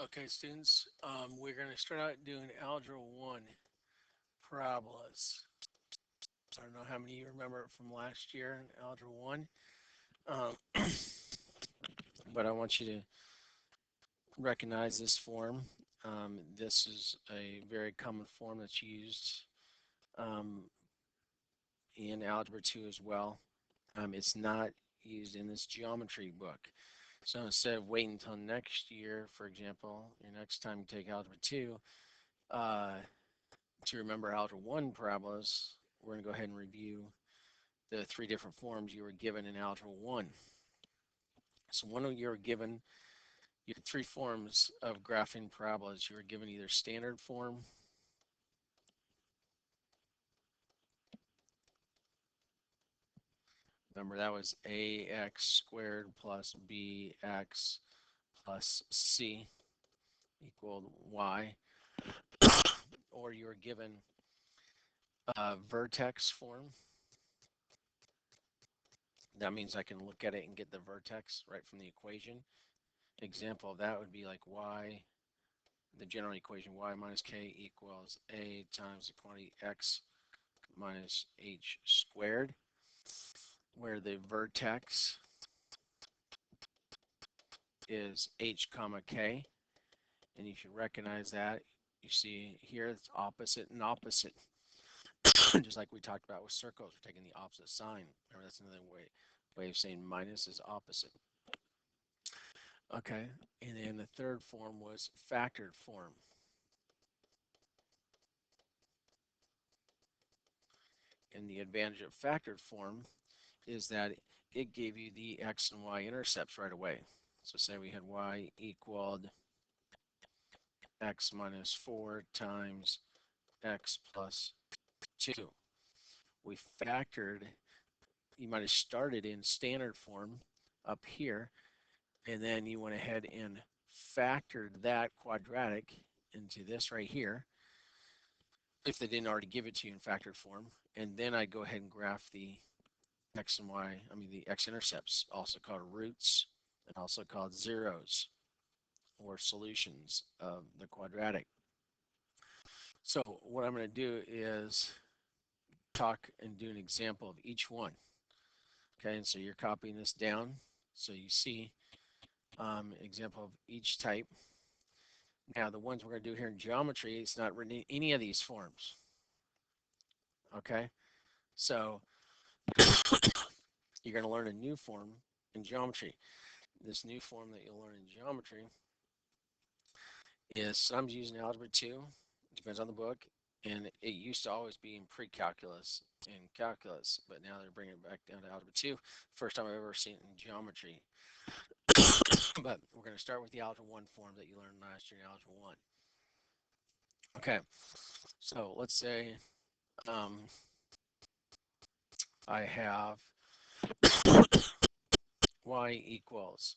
Okay, students, we're going to start out doing Algebra 1 parabolas. I don't know how many of you remember it from last year in Algebra 1, um, but I want you to recognize this form. This is a very common form that's used um, in Algebra 2 as well. It's not used in this geometry book. So instead of waiting until next year, for example, your next time you take Algebra 2, uh, to remember Algebra 1 parabolas, we're going to go ahead and review the three different forms you were given in Algebra 1. So one of you were given you had three forms of graphing parabolas. You were given either standard form, remember that was ax squared plus bx plus c equaled y, or you were given a vertex form. That means I can look at it and get the vertex right from the equation. Example of that would be like y, the general equation y minus k equals a times the quantity x minus h squared, where the vertex is h comma k, and you should recognize that. You see here it's opposite and opposite, just like we talked about with circles. We're taking the opposite sign. Remember, that's another way of saying minus is opposite. Okay, and then the third form was factored form. And the advantage of factored form is that it gave you the x and y intercepts right away. So say we had y equaled x minus 4 times x plus 2. We factored, you might have started in standard form up here, and then you went ahead and factored that quadratic into this right here, if they didn't already give it to you in factored form. And then I'd go ahead and graph the x and y, the x-intercepts, also called roots and also called zeros or solutions of the quadratic. So what I'm going to do is talk and do an example of each one. Okay, and so you're copying this down so you see example of each type. Now the ones we're going to do here in geometry, it's not written in any of these forms. Okay, so you're going to learn a new form in geometry. This new form that you'll learn in geometry is sometimes used in Algebra 2, it depends on the book, and it used to always be in pre-calculus and calculus, but now they're bringing it back down to Algebra 2. First time I've ever seen it in geometry. But we're going to start with the Algebra 1 form that you learned last year in Algebra 1. Okay, so let's say I have y equals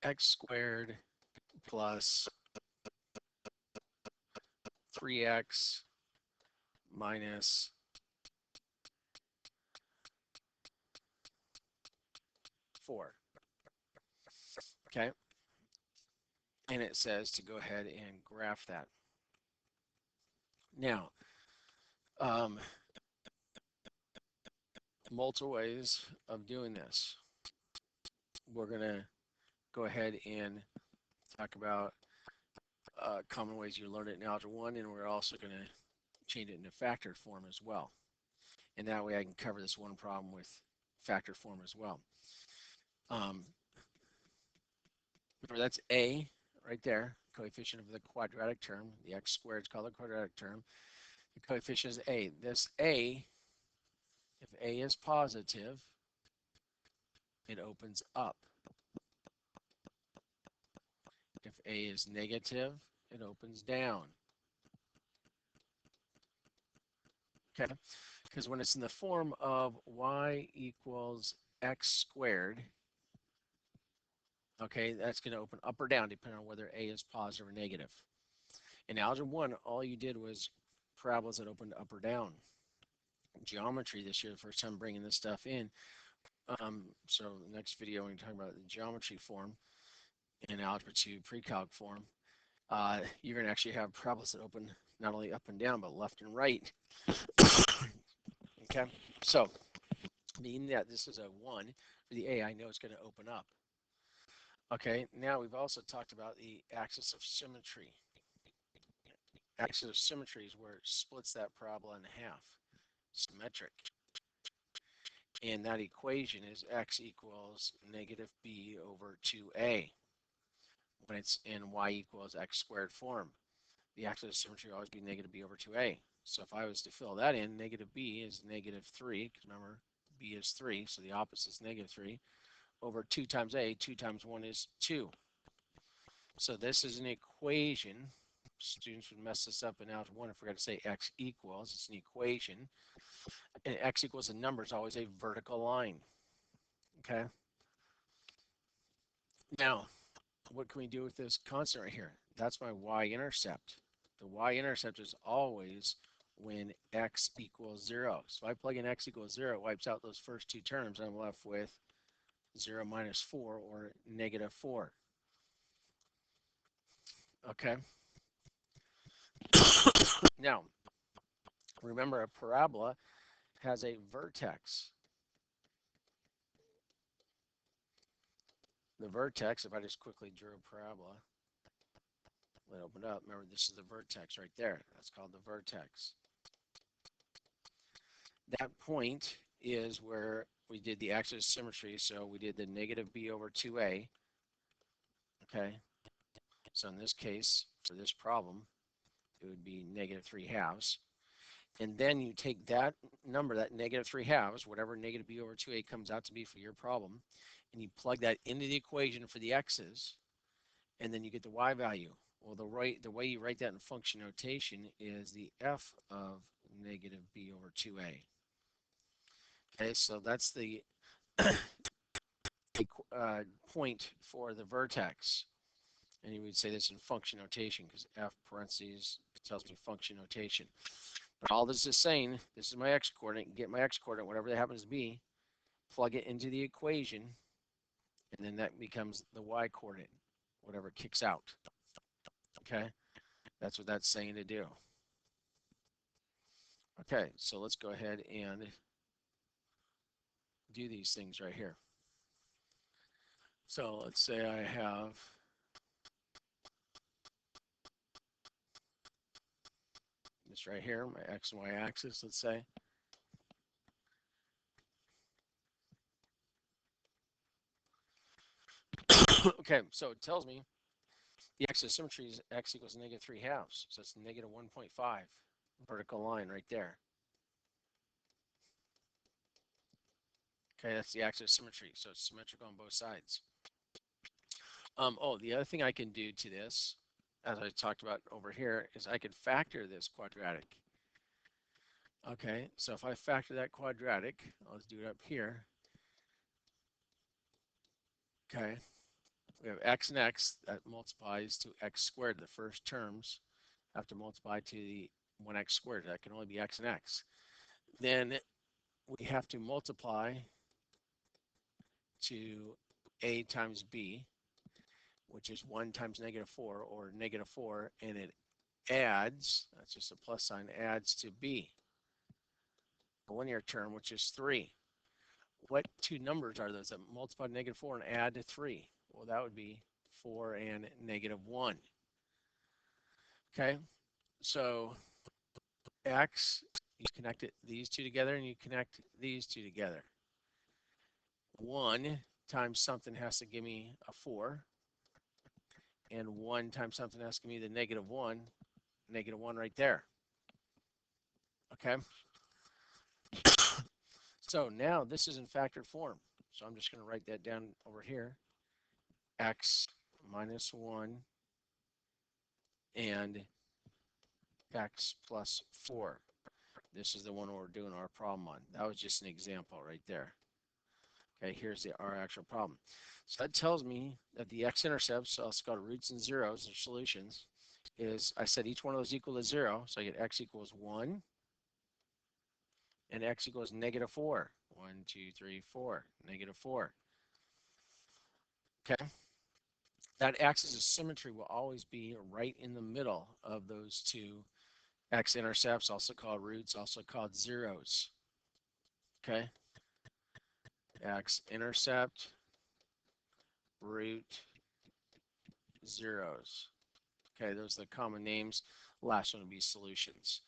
x squared plus 3x minus 4. Okay, and it says to go ahead and graph that. Now, multiple ways of doing this. We're going to go ahead and talk about common ways you learned it in Algebra 1, and we're also going to change it into factored form as well. And that way I can cover this one problem with factored form as well. Remember, that's a right there, coefficient of the quadratic term. The x squared is called the quadratic term. The coefficient is a. This a, if a is positive, it opens up. If a is negative, it opens down. Okay, because when it's in the form of y equals x squared, okay, that's going to open up or down depending on whether a is positive or negative. In Algebra 1, all you did was parabolas that opened up or down. Geometry this year, the first time bringing this stuff in. So the next video, we're going to talk about the geometry form. in Algebra 2 pre-calc form, you're going to actually have parabolas that open not only up and down, but left and right. Okay, so being that this is a 1 for the A, I know it's going to open up. Okay, now we've also talked about the axis of symmetry. Axis of symmetry is where it splits that parabola in half, symmetric. And that equation is x equals negative b over 2a when it's in y equals x squared form. The axis of symmetry will always be negative b over 2a. So if I was to fill that in, negative b is negative 3, because remember, b is 3, so the opposite is negative 3, over 2 times a. 2 times 1 is 2. So this is an equation. Students would mess this up in Algebra 1 and forgot to say x equals. It's an equation. And x equals a number is always a vertical line. Okay? Now, what can we do with this constant right here? That's my y-intercept. The y-intercept is always when x equals 0. So if I plug in x equals 0, it wipes out those first two terms, and I'm left with 0 minus 4, or negative 4. Okay? Now, remember, a parabola has a vertex. The vertex, if I just quickly drew a parabola, let it open up. Remember, this is the vertex right there. That's called the vertex. That point is where we did the axis of symmetry. So we did the negative b over 2a. Okay. So in this case, for this problem, it would be negative 3 halves. And then you take that number, that negative 3 halves, whatever negative b over 2a comes out to be for your problem, and you plug that into the equation for the x's, and then you get the y value. Well, the way you write that in function notation is the f of negative b over 2a. Okay, so that's the point for the vertex. And you would say this in function notation because f parentheses tells me function notation. But all this is saying, this is my x coordinate, get my x coordinate, whatever that happens to be, plug it into the equation, and then that becomes the y coordinate, whatever kicks out. Okay, that's what that's saying to do. Okay, so let's go ahead and do these things right here. So let's say I have this right here, my x and y axis, let's say. Okay, so it tells me the axis of symmetry is x equals negative 3 halves. So it's negative 1.5, vertical line right there. Okay, that's the axis of symmetry. So it's symmetrical on both sides. Oh, the other thing I can do to this, as I talked about over here, is I can factor this quadratic. Okay, so if I factor that quadratic, let's do it up here. Okay, we have x and x that multiplies to x squared. The first terms have to multiply to the 1x squared. That can only be x and x. Then we have to multiply to a times b, which is 1 times negative 4, or negative 4, and it adds, that's just a plus sign, adds to b, a linear term, which is 3. What two numbers are those that multiply to negative 4 and add to 3? Well, that would be 4 and negative 1. Okay, so x, you connect these two together, and you connect these two together. 1 times something has to give me a 4, and 1 times something has to give me the negative 1 right there. Okay, so now this is in factored form. So I'm just going to write that down over here. X minus 1 and x plus 4. This is the one we're doing our problem on. That was just an example right there. Okay, here's our actual problem. So that tells me that the x-intercepts, so let's go to roots and zeros, or solutions, is I said each one of those equal to 0. So I get x equals 1 and x equals negative 4. 1, 2, 3, 4, negative 4. Okay. That axis of symmetry will always be right in the middle of those two x-intercepts, also called roots, also called zeros. Okay, x-intercept, root, zeros. Okay, those are the common names. Last one would be solutions.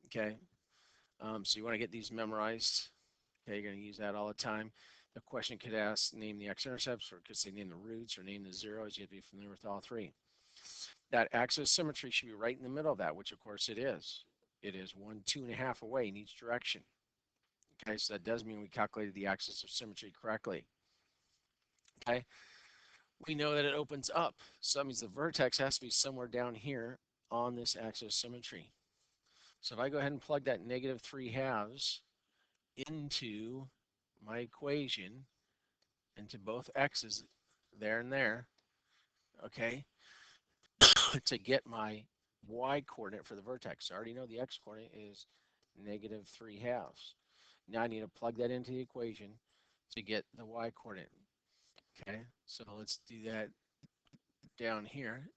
Okay, so you want to get these memorized. Okay, you're going to use that all the time. The question could ask, name the x-intercepts, or it could say name the roots, or name the zeros. You have to be familiar with all three. That axis of symmetry should be right in the middle of that, which of course it is. It is 1, 2.5 away in each direction. Okay, so that does mean we calculated the axis of symmetry correctly. Okay, we know that it opens up. So that means the vertex has to be somewhere down here on this axis of symmetry. So if I go ahead and plug that -3/2 into my equation, into both x's there and there, okay, to get my y coordinate for the vertex. So I already know the x coordinate is -3/2. Now I need to plug that into the equation to get the y coordinate. Okay, so let's do that down here.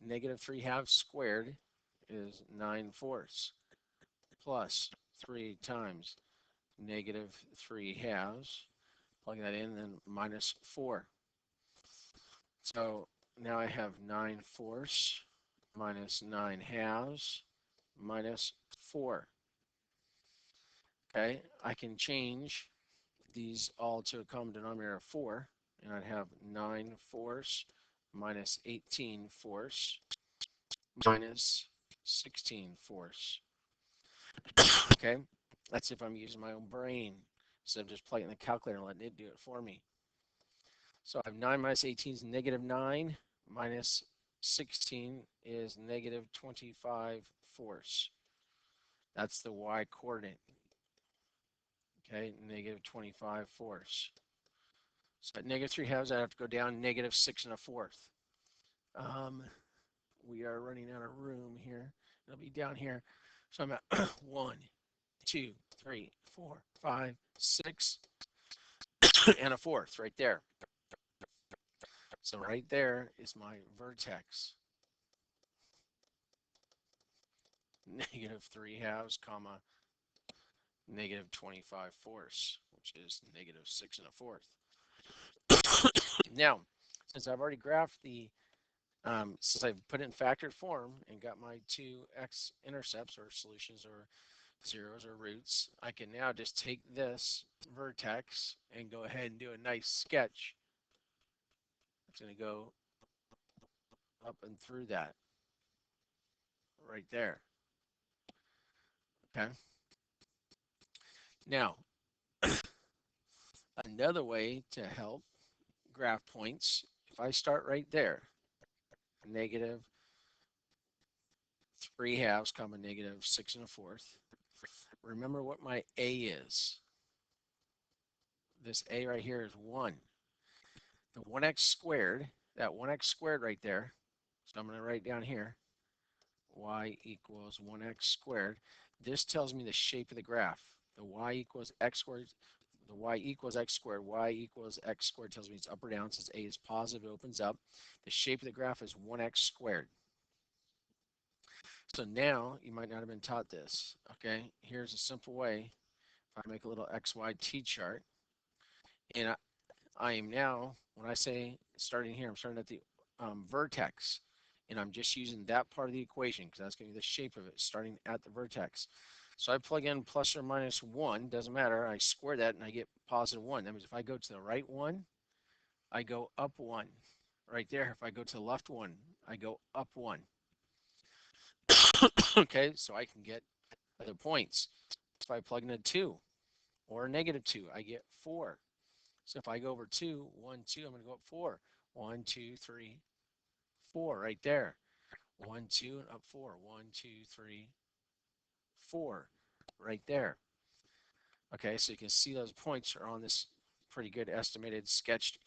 -3/2 squared is 9/4 plus 3 times -3/2. Plug that in, then minus 4. So now I have 9/4 minus 9/2 minus 4. Okay, I can change these all to a common denominator of 4, and I'd have 9/4 minus 18/4 minus 16/4. Okay, that's if I'm using my own brain instead of just plugging in the calculator and letting it do it for me. So I have 9 minus 18 is -9, minus 16 is -25/4. That's the y coordinate. Okay, -25/4. So at -3/2, I have to go down -6 1/4. Um, we are running out of room here. It'll be down here. So I'm at 1, 2, 3, 4, 5, 6, and 1/4 right there. So right there is my vertex. -3/2, comma, -25/4, which is -6 1/4. Now, since I've already graphed since I've put it in factored form and got my two x-intercepts or solutions or zeros or roots, I can now just take this vertex and go ahead and do a nice sketch. It's going to go up and through that right there. Okay. Now, another way to help graph points, if I start right there, -3/2, comma, -6 1/4. Remember what my a is. This a right here is 1. The 1x squared, that 1x squared right there, so I'm going to write down here, y equals 1x squared. This tells me the shape of the graph. The y equals x squared, the y equals x squared, y equals x squared tells me it's up or down. Since a is positive, it opens up. The shape of the graph is 1x squared. So now, you might not have been taught this, okay? Here's a simple way. If I make a little XY T-chart, and I am now, when I say starting here, I'm starting at the vertex, and I'm just using that part of the equation because that's going to be the shape of it, starting at the vertex. So I plug in plus or minus 1, doesn't matter. I square that and I get positive 1. That means if I go to the right one, I go up 1. Right there, if I go to the left one, I go up 1. Okay, so I can get other points. If I plug in a 2 or a -2, I get 4. So if I go over 2, 1, 2, I'm going to go up 4. 1, 2, 3, 4 right there. 1, 2, and up 4. 1, 2, 3, 4 right there. Okay, so you can see those points are on this pretty good estimated sketched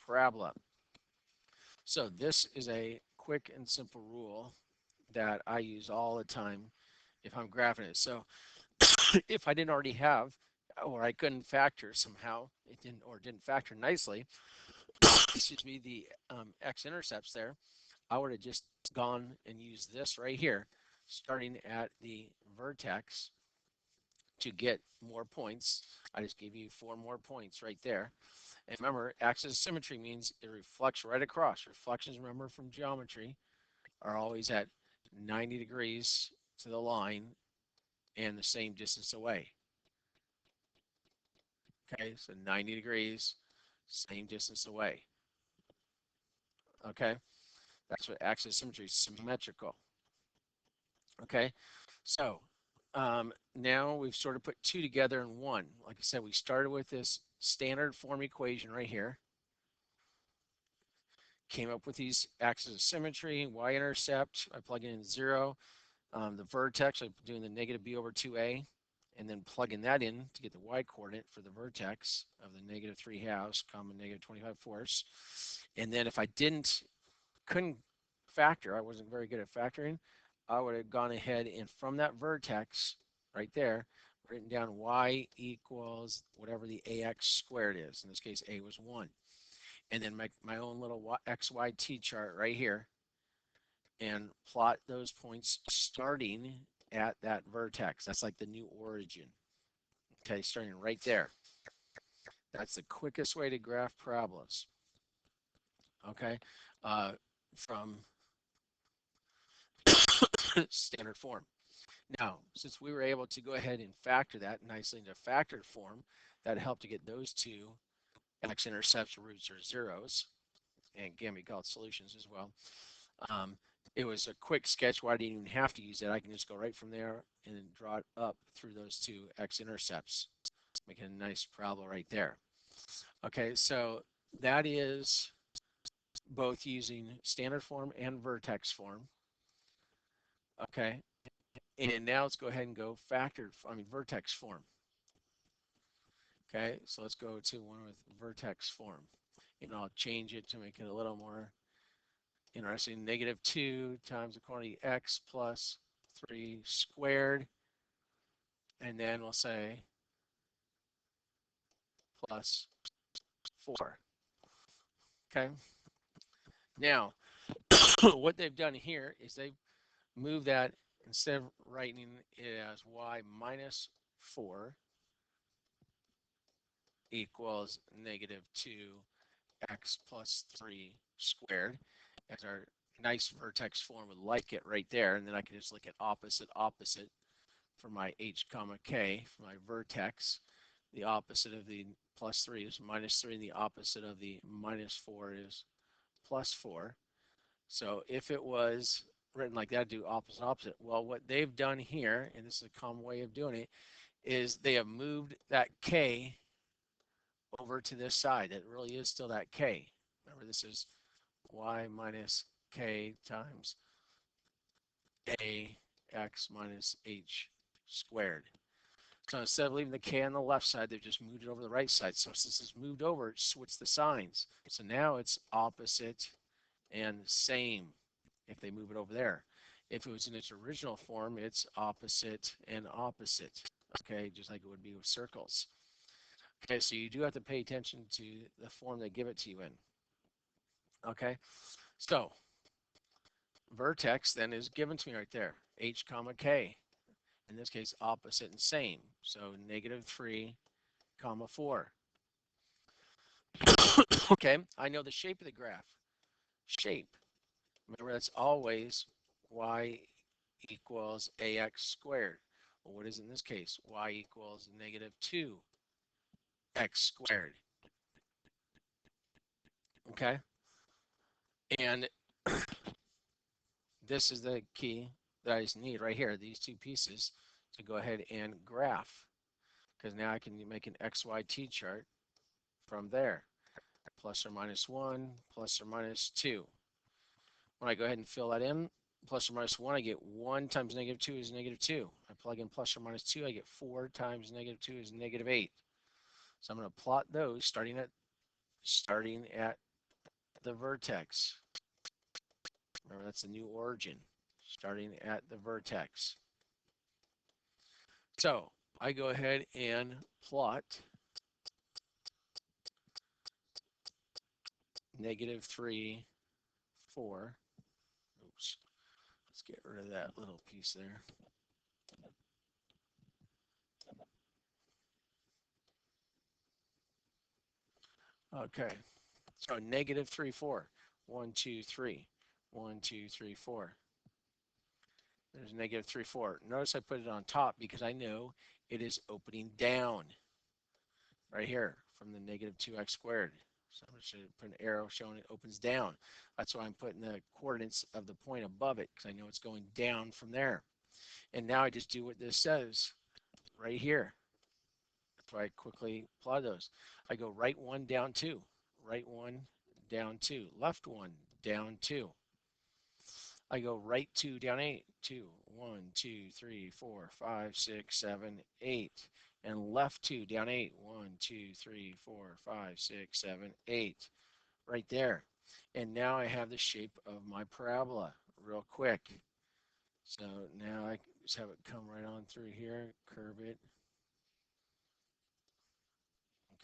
parabola. So this is a quick and simple rule that I use all the time if I'm graphing it. So if I didn't already have, or I couldn't factor somehow, it didn't factor nicely, excuse me, the x-intercepts there, I would have just gone and used this right here, starting at the vertex to get more points. I just gave you 4 more points right there. And remember, axis of symmetry means it reflects right across. Reflections, remember, from geometry are always at 90 degrees to the line and the same distance away. Okay, so 90 degrees, same distance away. Okay, that's what axis of symmetry is, symmetrical. Okay, so now we've sort of put two together in one. Like I said, we started with this standard form equation right here, came up with these axes of symmetry, y-intercept, I plug in 0, the vertex, I'm doing the negative b over 2a, and then plugging that in to get the y-coordinate for the vertex of the negative 3 halves, comma negative 25 fourths. And then if I couldn't factor, I wasn't very good at factoring, I would have gone ahead and from that vertex right there, written down y equals whatever the ax squared is. In this case, a was 1. And then make my own little XYT chart right here and plot those points starting at that vertex. That's like the new origin. Okay, starting right there. That's the quickest way to graph parabolas. Okay, from standard form. Now, since we were able to go ahead and factor that nicely into factored form, that helped to get those two x-intercepts, roots, or zeros, and can be called solutions as well. Um, it was a quick sketch where I didn't even have to use it. I can just go right from there and draw it up through those two x-intercepts, making a nice parabola right there. Okay, so that is both using standard form and vertex form. Okay, and now let's go ahead and go vertex form. Okay, so let's go to one with vertex form. And I'll change it to make it a little more interesting. Negative 2 times the quantity x plus 3 squared. And then we'll say plus 4. Okay. Now, what they've done here is they've moved that, instead of writing it as y minus 4 equals negative 2x plus 3 squared, as our nice vertex form would like it right there. And then I can just look at opposite for my h comma k, for my vertex. The opposite of the plus 3 is minus 3, and the opposite of the minus 4 is plus 4. So if it was written like that, do opposite. Well, what they've done here, and this is a common way of doing it, is they have moved that k over to this side. It really is still that k. Remember, this is y minus k times a x minus h squared. So instead of leaving the k on the left side, they've just moved it over the right side. So since it's moved over, it switched the signs. So now it's opposite and same if they move it over there. If it was in its original form, it's opposite and opposite. Okay, just like it would be with circles. Okay, so you do have to pay attention to the form they give it to you in. Okay, so vertex then is given to me right there, h comma k. In this case, opposite and same. So negative 3 comma 4. Okay, I know the shape of the graph. Shape. Remember, that's always y equals ax squared. Well, what is in this case? Y equals negative 2x squared. Okay, and this is the key that I just need right here, these two pieces, to go ahead and graph, because now I can make an XYT chart from there. Plus or minus 1, plus or minus 2. When I go ahead and fill that in, plus or minus 1, I get 1 times negative 2 is negative 2. I plug in plus or minus 2, I get 4 times negative 2 is negative 8. So I'm going to plot those starting at the vertex. Remember, that's the new origin, starting at the vertex. So I go ahead and plot negative 3, 4. Oops. Let's get rid of that little piece there. Okay. So negative 3, 4. 1, 2, 3. 1, 2, 3, 4. There's negative 3, 4. Notice I put it on top because I know it is opening down right here from the negative 2x squared. So I'm going to put an arrow showing it opens down. That's why I'm putting the coordinates of the point above it, because I know it's going down from there. And now I just do what this says right here. That's why I quickly plot those. I go right 1, down 2. Right 1, down 2. Left 1, down 2. I go right 2, down 8. 2, 1, 2, 3, 4, 5, 6, 7, 8. And left 2, down 8. 1, 2, 3, 4, 5, 6, 7, 8. Right there. And now I have the shape of my parabola real quick. So now I just have it come right on through here, curve it.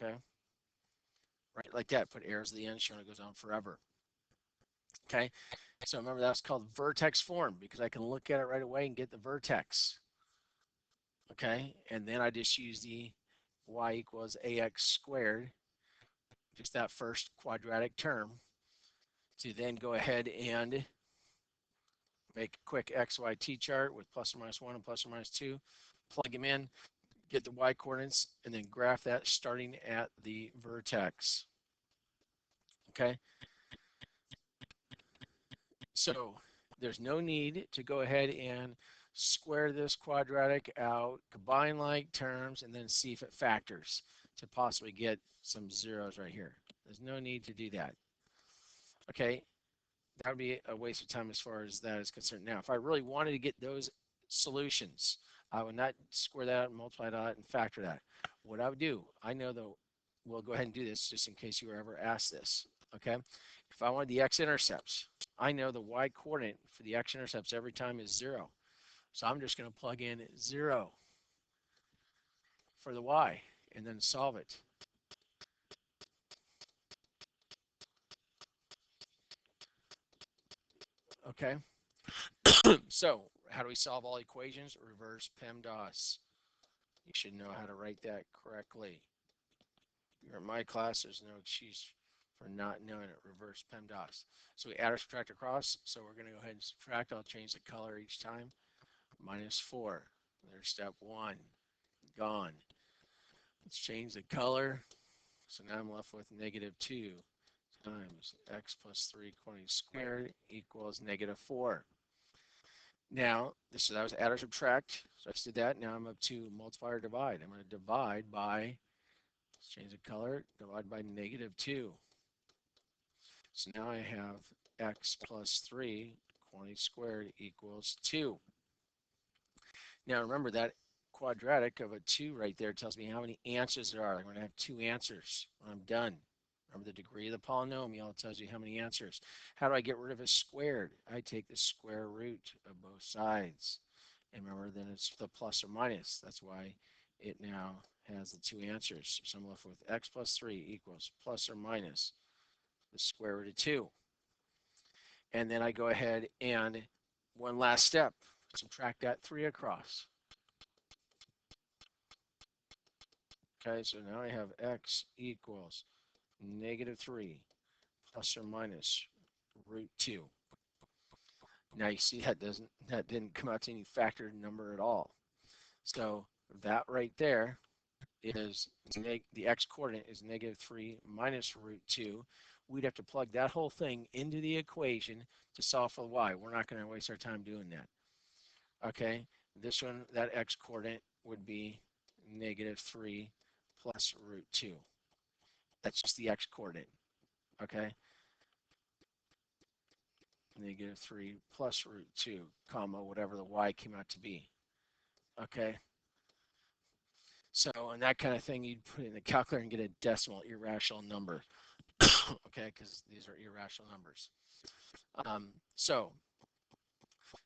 Okay. Right like that. Put arrows at the end showing it goes on forever. Okay. So remember that's called vertex form because I can look at it right away and get the vertex. Okay. And then I just use the y equals ax squared, just that first quadratic term, to then go ahead and make a quick XYT chart with plus or minus 1 and plus or minus 2, plug them in, get the y coordinates, and then graph that starting at the vertex. Okay, so there's no need to go ahead and square this quadratic out, combine like terms, and then see if it factors to possibly get some zeros right here. There's no need to do that. Okay, that would be a waste of time as far as that is concerned. Now, if I really wanted to get those solutions, I would not square that out, multiply that, and factor that. What I would do, I know though, we'll go ahead and do this just in case you were ever asked this. Okay, if I wanted the x-intercepts, I know the y coordinate for the x-intercepts every time is 0. So I'm just going to plug in 0 for the y and then solve it. Okay, so how do we solve all equations? Reverse PEMDAS. You should know how to write that correctly. You're in my class, there's no excuse for not knowing it. Reverse PEMDAS. So we add or subtract across. So we're going to go ahead and subtract. I'll change the color each time. Minus 4. There's step 1. Gone. Let's change the color. So now I'm left with negative 2 times x plus 320 squared equals negative 4. Now, that was add or subtract. So I just did that. Now I'm up to multiply or divide. I'm going to divide by, let's change the color, divide by negative 2. So now I have x plus 320 squared equals 2. Now remember that quadratic of a 2 right there tells me how many answers there are. I'm going to have 2 answers when I'm done. Remember the degree of the polynomial tells you how many answers. How do I get rid of a squared? I take the square root of both sides. And remember then it's the plus or minus. That's why it now has the 2 answers. So I'm left with x plus 3 equals plus or minus the square root of 2. And then I go ahead and one last step, subtract that 3 across. Okay, so now I have x equals negative 3 plus or minus root 2. Now you see that didn't come out to any factored number at all. So that right there is the x coordinate is negative 3 minus root 2. We'd have to plug that whole thing into the equation to solve for y. We're not going to waste our time doing that. Okay, this one, that x coordinate would be negative 3 plus root 2. That's just the x coordinate. Okay, negative 3 plus root 2, comma, whatever the y came out to be. Okay, so and that kind of thing, you'd put in the calculator and get a decimal irrational number. Okay, because these are irrational numbers. So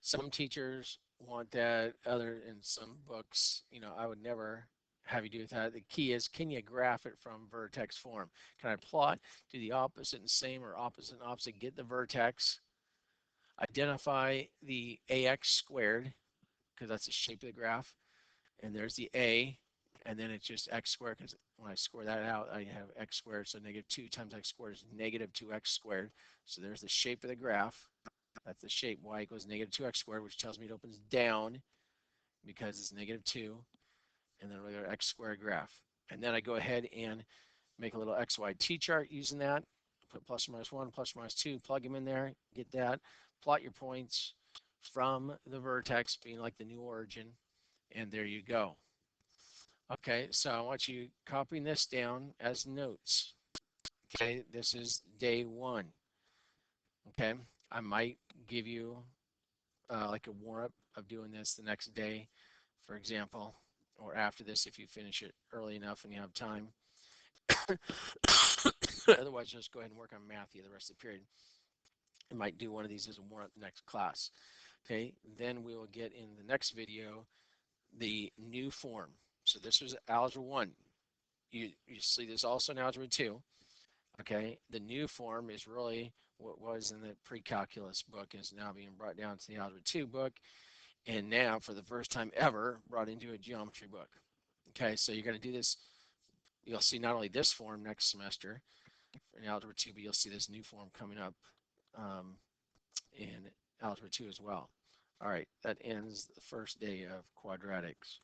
some teachers want that, other in some books, I would never have you do with that. The key is, can you graph it from vertex form? Can I plot, do the opposite and same or opposite and opposite, get the vertex, identify the ax squared, because that's the shape of the graph, and there's the a, and then it's just x squared, because when I square that out, I have x squared, so negative 2 times x squared is negative 2x squared. So there's the shape of the graph. That's the shape, y equals negative 2x squared, which tells me it opens down because it's negative 2, and then we got x squared graph. And then I go ahead and make a little xy t-chart using that. Put plus or minus 1, plus or minus 2, plug them in there, get that, plot your points from the vertex being like the new origin, and there you go. Okay, so I want you copying this down as notes. Okay, this is day 1. Okay, I might give you like a warm-up of doing this the next day, for example, or after this if you finish it early enough and you have time. Otherwise, just go ahead and work on math the rest of the period. I might do one of these as a warm-up next class. Okay, then we will get in the next video the new form. So this was algebra 1. You see this also in algebra 2. Okay, the new form is really what was in the pre-calculus book, is now being brought down to the algebra 2 book, and now for the first time ever brought into a geometry book. Okay, so you're going to do this. You'll see not only this form next semester in algebra 2, but you'll see this new form coming up in algebra 2 as well. All right, that ends the first day of quadratics.